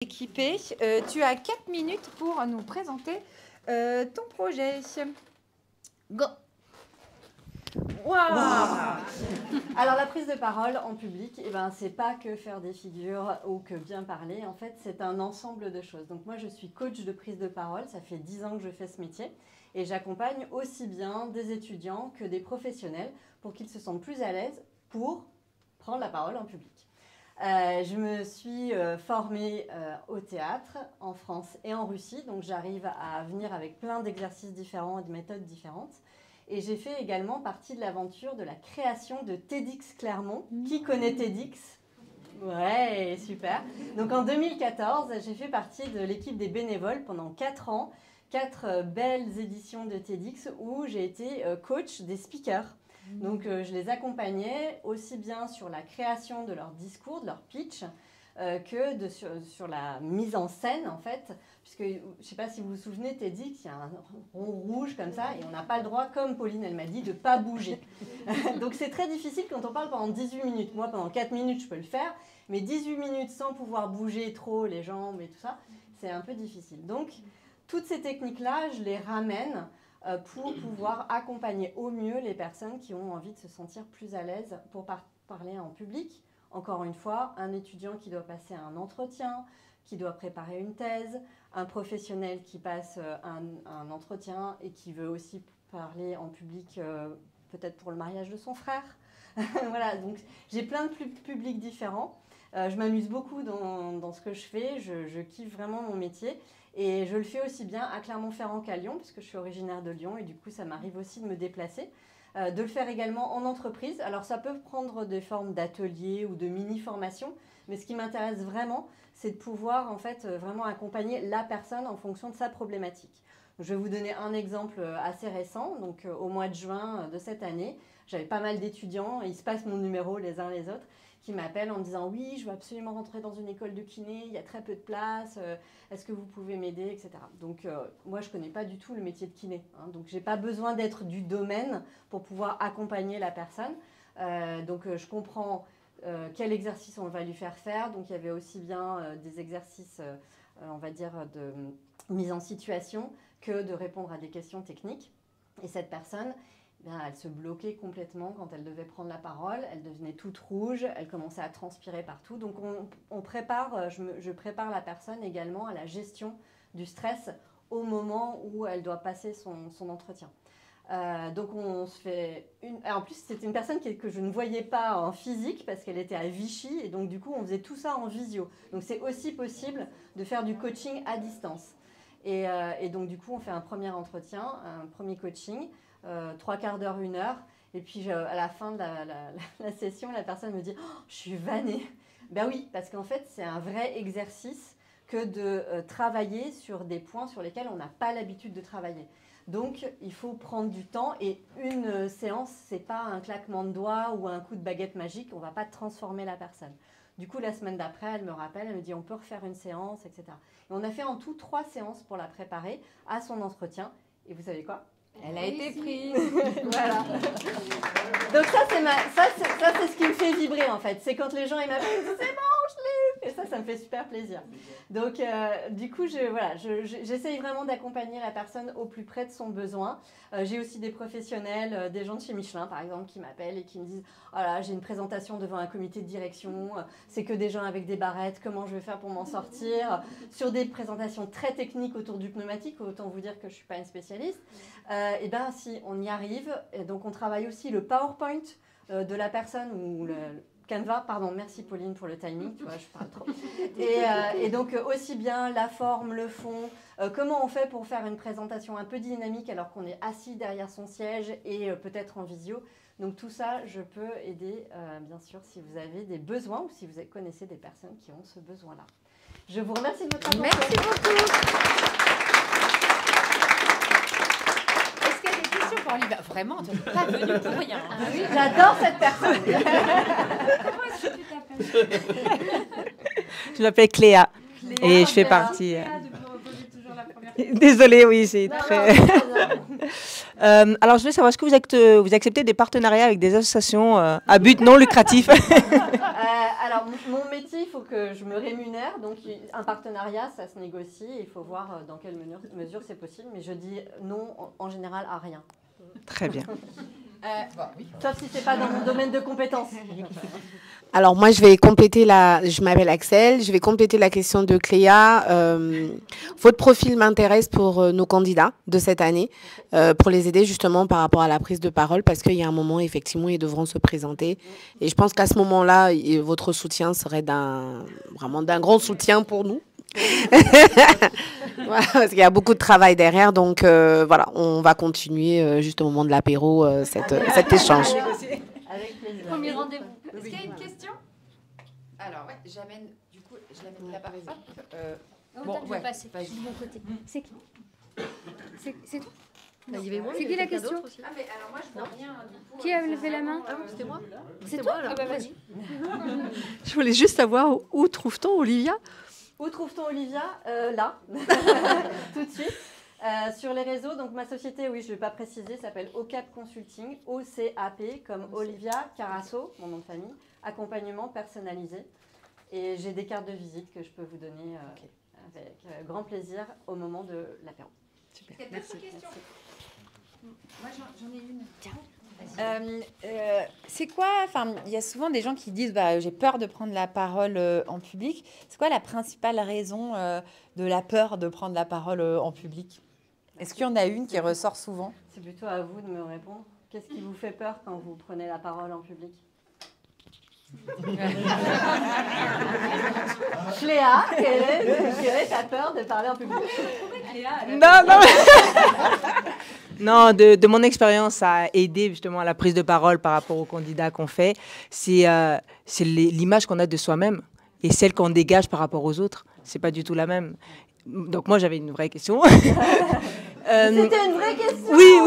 Équipé, tu as 4 minutes pour nous présenter ton projet. Go. Wow. Alors la prise de parole en public, c'est pas que faire des figures ou que bien parler. En fait, c'est un ensemble de choses. Donc moi, je suis coach de prise de parole. Ça fait 10 ans que je fais ce métier et j'accompagne aussi bien des étudiants que des professionnels pour qu'ils se sentent plus à l'aise pour prendre la parole en public. Je me suis formée au théâtre en France et en Russie, donc j'arrive à venir avec plein d'exercices différents et de méthodes différentes. Et j'ai fait également partie de l'aventure de la création de TEDx Clermont. Qui connaît TEDx? Ouais, super. Donc en 2014, j'ai fait partie de l'équipe des bénévoles pendant 4 ans, 4 belles éditions de TEDx où j'ai été coach des speakers. Donc je les accompagnais aussi bien sur la création de leur discours, de leur pitch, que sur la mise en scène en fait, puisque je ne sais pas si vous vous souvenez, TEDx, il y a un rond rouge comme ça et on n'a pas le droit, comme Pauline elle m'a dit, de ne pas bouger. Donc c'est très difficile quand on parle pendant 18 minutes. Moi pendant 4 minutes je peux le faire, mais 18 minutes sans pouvoir bouger trop les jambes et tout ça, c'est un peu difficile. Donc toutes ces techniques-là, je les ramène pour pouvoir accompagner au mieux les personnes qui ont envie de se sentir plus à l'aise pour parler en public. Encore une fois, un étudiant qui doit passer un entretien, qui doit préparer une thèse, un professionnel qui passe un entretien et qui veut aussi parler en public, peut-être pour le mariage de son frère. Voilà, donc j'ai plein de publics différents. Je m'amuse beaucoup dans ce que je fais, je kiffe vraiment mon métier. Et je le fais aussi bien à Clermont-Ferrand qu'à Lyon, puisque je suis originaire de Lyon et du coup ça m'arrive aussi de me déplacer. De le faire également en entreprise. Alors ça peut prendre des formes d'ateliers ou de mini-formations, mais ce qui m'intéresse vraiment, c'est de pouvoir en fait vraiment accompagner la personne en fonction de sa problématique. Je vais vous donner un exemple assez récent. Donc au mois de juin de cette année, j'avais pas mal d'étudiants, et ils se passent mon numéro les uns les autres, qui m'appellent en me disant « Oui, je veux absolument rentrer dans une école de kiné, il y a très peu de place, est-ce que vous pouvez m'aider ?» etc. Donc moi, je ne connais pas du tout le métier de kiné. Donc je n'ai pas besoin d'être du domaine pour pouvoir accompagner la personne. Donc je comprends quel exercice on va lui faire faire. Donc il y avait aussi bien des exercices, on va dire, de mise en situation que de répondre à des questions techniques. Et cette personne, elle se bloquait complètement quand elle devait prendre la parole, elle devenait toute rouge, elle commençait à transpirer partout. Donc je prépare la personne également à la gestion du stress au moment où elle doit passer son entretien. Donc on se fait en plus c'était une personne que je ne voyais pas en physique parce qu'elle était à Vichy et donc du coup on faisait tout ça en visio. Donc c'est aussi possible de faire du coaching à distance. Et donc du coup on fait un premier entretien, un premier coaching. 3/4 d'heure, 1 heure, et puis à la fin de la session, la personne me dit « Oh, je suis vannée !» Ben oui, parce qu'en fait, c'est un vrai exercice que de travailler sur des points sur lesquels on n'a pas l'habitude de travailler. Donc, il faut prendre du temps, et une séance, c'est pas un claquement de doigts ou un coup de baguette magique, on va pas transformer la personne. Du coup, la semaine d'après, elle me rappelle, elle me dit « On peut refaire une séance, etc. » Et on a fait en tout 3 séances pour la préparer à son entretien, et vous savez quoi ? Elle a été prise. Voilà. Donc ça c'est ce qui me fait vibrer en fait. C'est quand les gens ils m'appellent, ils disent c'est bon, je l'ai eu. Et ça me fait super plaisir. Donc du coup, j'essaye vraiment d'accompagner la personne au plus près de son besoin. J'ai aussi des professionnels, des gens de chez Michelin par exemple, qui m'appellent et qui me disent « Oh là, j'ai une présentation devant un comité de direction, c'est que des gens avec des barrettes, comment je vais faire pour m'en sortir ?» Sur des présentations très techniques autour du pneumatique, autant vous dire que je ne suis pas une spécialiste. Et bien si, on y arrive. Et donc on travaille aussi le PowerPoint de la personne ou le Canva, pardon, merci Pauline pour le timing, tu vois, je parle trop. Et donc aussi bien la forme, le fond, comment on fait pour faire une présentation un peu dynamique alors qu'on est assis derrière son siège et peut-être en visio. Donc tout ça, je peux aider, bien sûr, si vous avez des besoins ou si vous connaissez des personnes qui ont ce besoin-là. Je vous remercie de votre attention. Merci beaucoup. Vraiment, tu n'es pas venue pour rien. Ah oui, j'adore cette personne. Comment est-ce que tu t'appelles? Je m'appelle Cléa et je fais partie. Désolée, oui, c'est très. Alors, je voulais savoir, est-ce que vous acceptez des partenariats avec des associations à but non lucratif? Alors, mon métier, il faut que je me rémunère. Donc, un partenariat, ça se négocie. Il faut voir dans quelle mesure c'est possible. Mais je dis non, en général, à rien. Très bien. Sauf si c'est pas dans mon domaine de compétences. Alors moi, je vais compléter je m'appelle Axel, je vais compléter la question de Cléa. Votre profil m'intéresse pour nos candidats de cette année, pour les aider justement par rapport à la prise de parole, parce qu'il y a un moment, effectivement, ils devront se présenter. Et je pense qu'à ce moment-là, votre soutien serait vraiment d'un grand soutien pour nous. Voilà, parce qu'il y a beaucoup de travail derrière, donc voilà, on va continuer juste au moment de l'apéro cet échange. Avec plaisir. Premier rendez-vous. Est-ce qu'il y a une question? Alors, ouais, je l'amène là-bas. Bon, je vais passer du bon côté. C'est qui? C'est toi? C'est qui la question? Ah, mais alors moi, je vois rien. Qui a levé la main? C'était moi. C'est toi? Ah bah vas-y. Je voulais juste savoir où trouve-t-on Olivia? Où trouve-t-on Olivia? Là, tout de suite. Sur les réseaux, donc ma société, oui, je ne l'ai pas précisé, s'appelle OCAP Consulting, OCAP, comme Olivia Carasso, mon nom de famille, accompagnement personnalisé. Et j'ai des cartes de visite que je peux vous donner avec grand plaisir au moment de l'apéro. Super, Est-ce qu'il y a d'autres questions? Moi, j'en ai une. Tiens. C'est quoi, enfin, il y a souvent des gens qui disent j'ai peur de prendre la parole en public. C'est quoi la principale raison de la peur de prendre la parole en public? Est-ce qu'il y en a une qui ressort souvent? C'est plutôt à vous de me répondre. Qu'est-ce qui vous fait peur quand vous prenez la parole en public? Cléa, quelle est ta peur de parler en public? Non. Non, de mon expérience à aider justement à la prise de parole par rapport aux candidats qu'on fait, c'est l'image qu'on a de soi-même et celle qu'on dégage par rapport aux autres. C'est pas du tout la même. Donc moi, j'avais une vraie question. C'était une vraie question. Oui.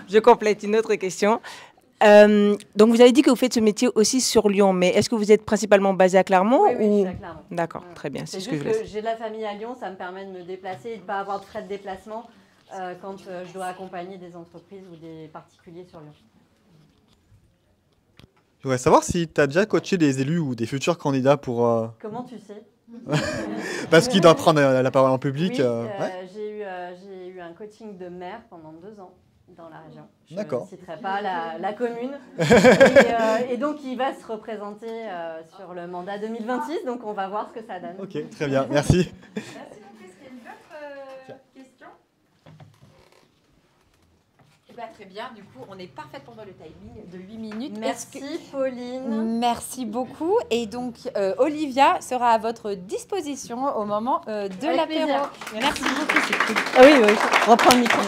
Je complète une autre question. Donc vous avez dit que vous faites ce métier aussi sur Lyon, mais est-ce que vous êtes principalement basé à Clermont? Oui, je suis à Clermont. D'accord, très bien. C'est ce juste que je que j'ai de la famille à Lyon, ça me permet de me déplacer et de ne pas avoir de frais de déplacement quand je dois accompagner des entreprises ou des particuliers sur Lyon. Je voudrais savoir si tu as déjà coaché des élus ou des futurs candidats pour... Comment tu sais? Parce qu'ils doivent prendre la parole en public. Oui, Ouais. j'ai eu un coaching de maire pendant 2 ans dans la région. Je D'accord. ne citerai pas la commune. Et donc, il va se représenter sur le mandat 2026. Donc, on va voir ce que ça donne. Ok, très bien, merci. Merci beaucoup. Est-ce qu'il y a une autre question? Très bien, du coup, on est parfaitement dans le timing de 8 minutes. Merci, Pauline. Merci beaucoup. Et donc, Olivia sera à votre disposition au moment de Avec l'apéro. plaisir. Merci beaucoup. Ah oui, reprends le micro.